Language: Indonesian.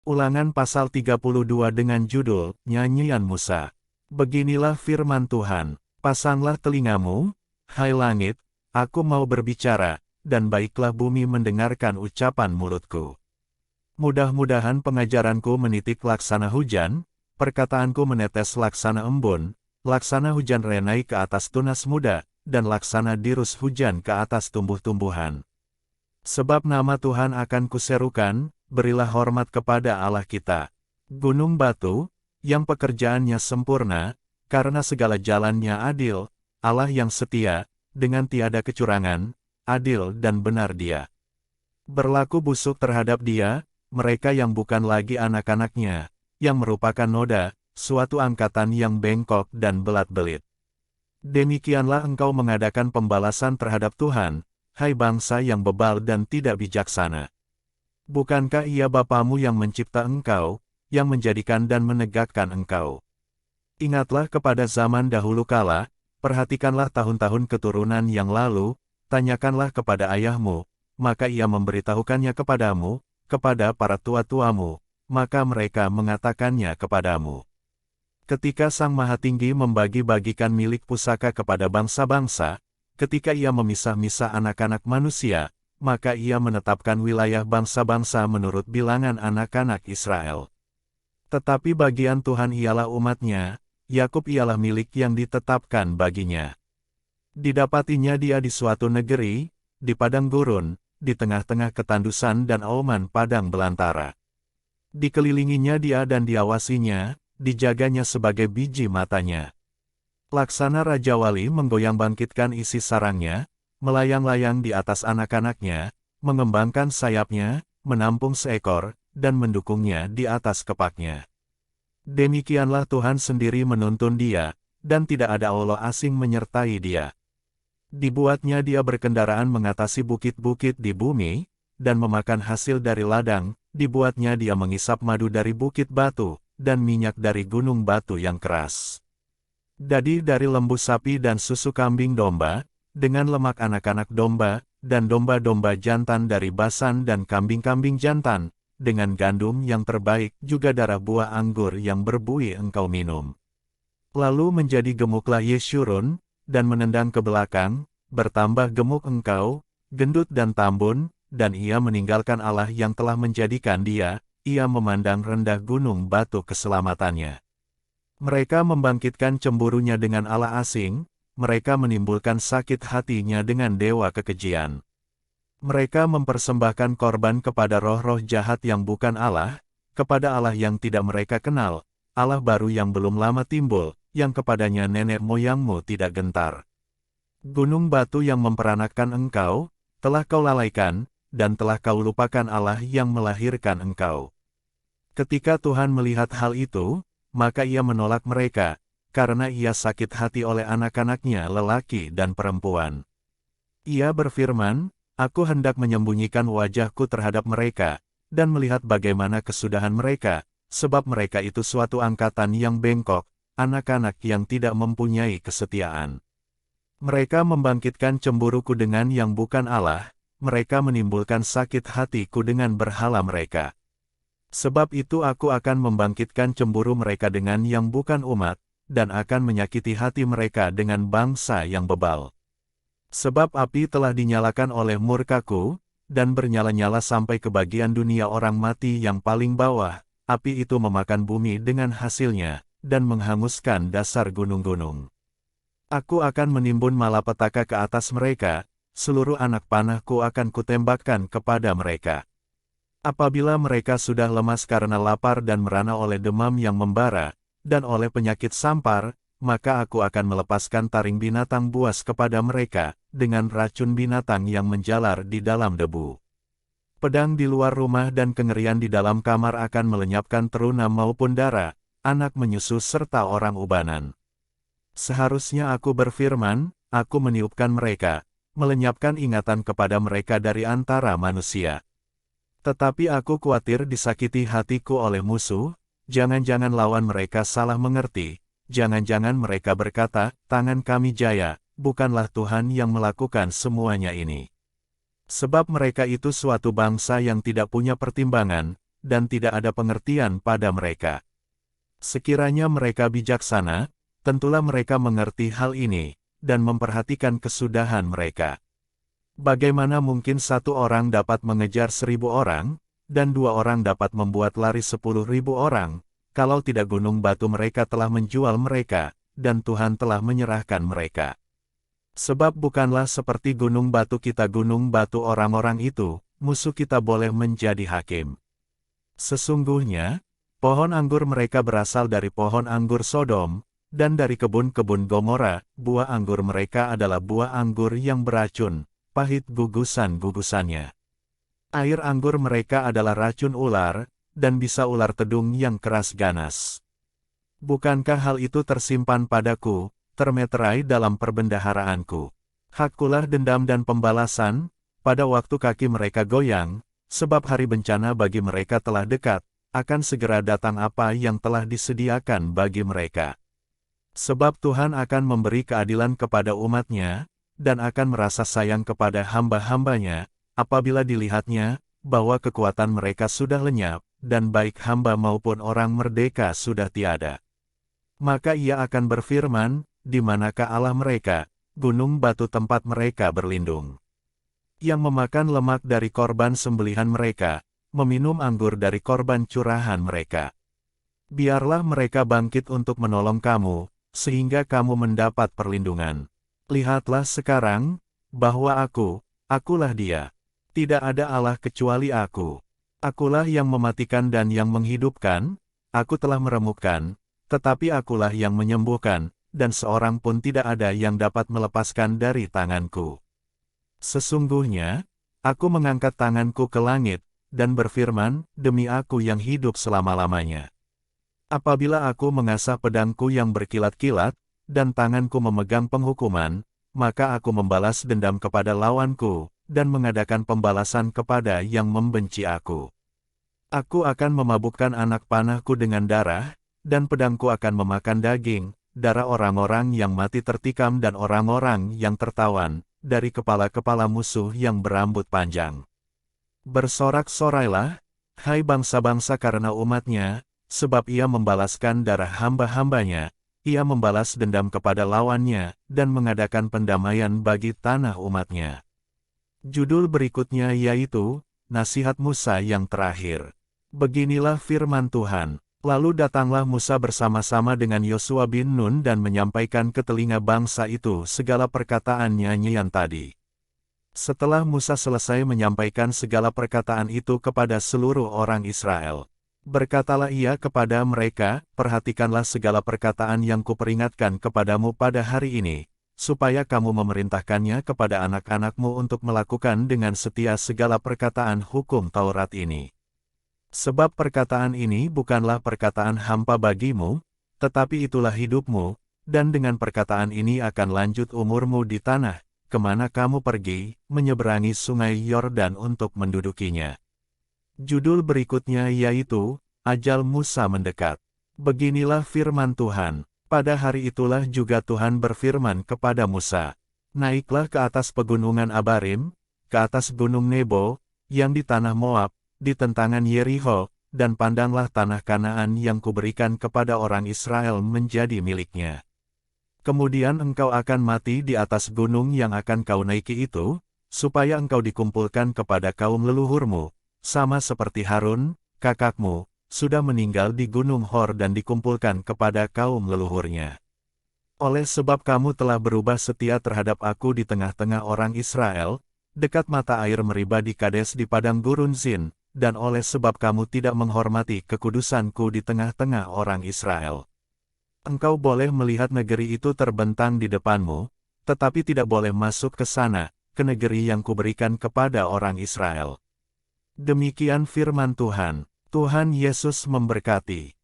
Ulangan pasal 32 dengan judul, Nyanyian Musa. Beginilah firman Tuhan, pasanglah telingamu, hai langit, aku mau berbicara, dan baiklah bumi mendengarkan ucapan mulutku. Mudah-mudahan pengajaranku menitik laksana hujan, perkataanku menetes laksana embun, laksana hujan renai ke atas tunas muda, dan laksana dirus hujan ke atas tumbuh-tumbuhan. Sebab nama Tuhan akan kuserukan, berilah hormat kepada Allah kita. Gunung batu, yang pekerjaannya sempurna, karena segala jalannya adil, Allah yang setia, dengan tiada kecurangan, adil dan benar Dia. Berlaku busuk terhadap Dia, mereka yang bukan lagi anak-anaknya, yang merupakan noda, suatu angkatan yang bengkok dan belat-belit. Demikianlah engkau mengadakan pembalasan terhadap Tuhan, hai bangsa yang bebal dan tidak bijaksana. Bukankah Ia Bapamu yang mencipta engkau, yang menjadikan dan menegakkan engkau? Ingatlah kepada zaman dahulu kala, perhatikanlah tahun-tahun keturunan yang lalu, tanyakanlah kepada ayahmu, maka ia memberitahukannya kepadamu, kepada para tua-tuamu, maka mereka mengatakannya kepadamu. Ketika Sang Maha Tinggi membagi-bagikan milik pusaka kepada bangsa-bangsa, ketika Ia memisah-misah anak-anak manusia, maka Ia menetapkan wilayah bangsa-bangsa menurut bilangan anak-anak Israel. Tetapi bagian Tuhan ialah umat-Nya, Yakub ialah milik yang ditetapkan baginya. Didapatinya dia di suatu negeri, di padang gurun, di tengah-tengah ketandusan dan auman padang belantara. Dikelilinginya dia dan diawasinya, dijaganya sebagai biji matanya. Laksana Raja Wali menggoyang bangkitkan isi sarangnya, melayang-layang di atas anak-anaknya, mengembangkan sayapnya, menampung seekor, dan mendukungnya di atas kepaknya. Demikianlah Tuhan sendiri menuntun dia, dan tidak ada Allah asing menyertai dia. Dibuatnya dia berkendaraan mengatasi bukit-bukit di bumi, dan memakan hasil dari ladang, dibuatnya dia mengisap madu dari bukit batu, dan minyak dari gunung batu yang keras. Dadi dari lembu sapi dan susu kambing domba, dengan lemak anak-anak domba, dan domba-domba jantan dari Basan dan kambing-kambing jantan, dengan gandum yang terbaik juga darah buah anggur yang berbuih engkau minum. Lalu menjadi gemuklah Yeshurun, dan menendang ke belakang, bertambah gemuk engkau, gendut dan tambun, dan ia meninggalkan Allah yang telah menjadikan dia, ia memandang rendah gunung batu keselamatannya. Mereka membangkitkan cemburunya dengan Allah asing, mereka menimbulkan sakit hatinya dengan dewa kekejian. Mereka mempersembahkan korban kepada roh-roh jahat yang bukan Allah, kepada Allah yang tidak mereka kenal, Allah baru yang belum lama timbul, yang kepadanya nenek moyangmu tidak gentar. Gunung batu yang memperanakkan engkau, telah kau lalaikan, dan telah kau lupakan Allah yang melahirkan engkau. Ketika Tuhan melihat hal itu, maka Ia menolak mereka, karena Ia sakit hati oleh anak-anaknya lelaki dan perempuan. Ia berfirman, Aku hendak menyembunyikan wajahku terhadap mereka, dan melihat bagaimana kesudahan mereka, sebab mereka itu suatu angkatan yang bengkok, anak-anak yang tidak mempunyai kesetiaan. Mereka membangkitkan cemburuku dengan yang bukan Allah, mereka menimbulkan sakit hatiku dengan berhala mereka. Sebab itu aku akan membangkitkan cemburu mereka dengan yang bukan umat, dan akan menyakiti hati mereka dengan bangsa yang bebal. Sebab api telah dinyalakan oleh murkaku, dan bernyala-nyala sampai ke bagian dunia orang mati yang paling bawah, api itu memakan bumi dengan hasilnya, dan menghanguskan dasar gunung-gunung. Aku akan menimbun malapetaka ke atas mereka, seluruh anak panahku akan kutembakkan kepada mereka. Apabila mereka sudah lemas karena lapar dan merana oleh demam yang membara, dan oleh penyakit sampar, maka aku akan melepaskan taring binatang buas kepada mereka, dengan racun binatang yang menjalar di dalam debu. Pedang di luar rumah dan kengerian di dalam kamar akan melenyapkan teruna maupun dara, anak menyusu serta orang ubanan. Seharusnya aku berfirman, aku meniupkan mereka, melenyapkan ingatan kepada mereka dari antara manusia. Tetapi aku khawatir disakiti hatiku oleh musuh, jangan-jangan lawan mereka salah mengerti, jangan-jangan mereka berkata, tangan kami jaya, bukanlah Tuhan yang melakukan semuanya ini. Sebab mereka itu suatu bangsa yang tidak punya pertimbangan, dan tidak ada pengertian pada mereka. Sekiranya mereka bijaksana, tentulah mereka mengerti hal ini, dan memperhatikan kesudahan mereka. Bagaimana mungkin satu orang dapat mengejar 1.000 orang, dan 2 orang dapat membuat lari 10.000 orang, kalau tidak gunung batu mereka telah menjual mereka, dan Tuhan telah menyerahkan mereka. Sebab bukanlah seperti gunung batu kita gunung batu orang-orang itu, musuh kita boleh menjadi hakim. Sesungguhnya, pohon anggur mereka berasal dari pohon anggur Sodom, dan dari kebun-kebun Gomora, buah anggur mereka adalah buah anggur yang beracun, pahit gugusan-gugusannya. Air anggur mereka adalah racun ular, dan bisa ular tedung yang keras ganas. Bukankah hal itu tersimpan padaku, termeterai dalam perbendaharaanku? Hakkulah dendam dan pembalasan, pada waktu kaki mereka goyang, sebab hari bencana bagi mereka telah dekat, akan segera datang apa yang telah disediakan bagi mereka. Sebab Tuhan akan memberi keadilan kepada umatnya, dan akan merasa sayang kepada hamba-hambanya, apabila dilihatnya, bahwa kekuatan mereka sudah lenyap, dan baik hamba maupun orang merdeka sudah tiada. Maka ia akan berfirman, di manakah Allah mereka, gunung batu tempat mereka berlindung? Yang memakan lemak dari korban sembelihan mereka, meminum anggur dari korban curahan mereka. Biarlah mereka bangkit untuk menolong kamu, sehingga kamu mendapat perlindungan. Lihatlah sekarang, bahwa akulah Dia. Tidak ada Allah kecuali aku. Akulah yang mematikan dan yang menghidupkan, aku telah meremukkan, tetapi akulah yang menyembuhkan, dan seorang pun tidak ada yang dapat melepaskan dari tanganku. Sesungguhnya, aku mengangkat tanganku ke langit, dan berfirman, demi aku yang hidup selama-lamanya. Apabila aku mengasah pedangku yang berkilat-kilat, dan tanganku memegang penghukuman, maka aku membalas dendam kepada lawanku, dan mengadakan pembalasan kepada yang membenci aku. Aku akan memabukkan anak panahku dengan darah, dan pedangku akan memakan daging, darah orang-orang yang mati tertikam dan orang-orang yang tertawan, dari kepala-kepala musuh yang berambut panjang. Bersorak-sorailah, hai bangsa-bangsa karena umatnya, sebab ia membalaskan darah hamba-hambanya, ia membalas dendam kepada lawannya, dan mengadakan pendamaian bagi tanah umatnya. Judul berikutnya yaitu, Nasihat Musa yang terakhir. Beginilah firman Tuhan. Lalu datanglah Musa bersama-sama dengan Yosua bin Nun dan menyampaikan ke telinga bangsa itu segala perkataan nyanyian tadi. Setelah Musa selesai menyampaikan segala perkataan itu kepada seluruh orang Israel, berkatalah ia kepada mereka, perhatikanlah segala perkataan yang kuperingatkan kepadamu pada hari ini, supaya kamu memerintahkannya kepada anak-anakmu untuk melakukan dengan setia segala perkataan hukum Taurat ini. Sebab perkataan ini bukanlah perkataan hampa bagimu, tetapi itulah hidupmu, dan dengan perkataan ini akan lanjut umurmu di tanah, kemana kamu pergi, menyeberangi sungai Yordan untuk mendudukinya. Judul berikutnya yaitu, Ajal Musa mendekat. Beginilah firman Tuhan, pada hari itulah juga Tuhan berfirman kepada Musa, naiklah ke atas pegunungan Abarim, ke atas gunung Nebo, yang di tanah Moab, di tentangan Yeriho, dan pandanglah tanah Kanaan yang kuberikan kepada orang Israel menjadi miliknya. Kemudian engkau akan mati di atas gunung yang akan kau naiki itu, supaya engkau dikumpulkan kepada kaum leluhurmu, sama seperti Harun, kakakmu, sudah meninggal di gunung Hor dan dikumpulkan kepada kaum leluhurnya. Oleh sebab kamu telah berubah setia terhadap aku di tengah-tengah orang Israel, dekat mata air Meriba di Kades di padang gurun Zin, dan oleh sebab kamu tidak menghormati kekudusanku di tengah-tengah orang Israel. Engkau boleh melihat negeri itu terbentang di depanmu, tetapi tidak boleh masuk ke sana, ke negeri yang kuberikan kepada orang Israel. Demikian firman Tuhan. Tuhan Yesus memberkati.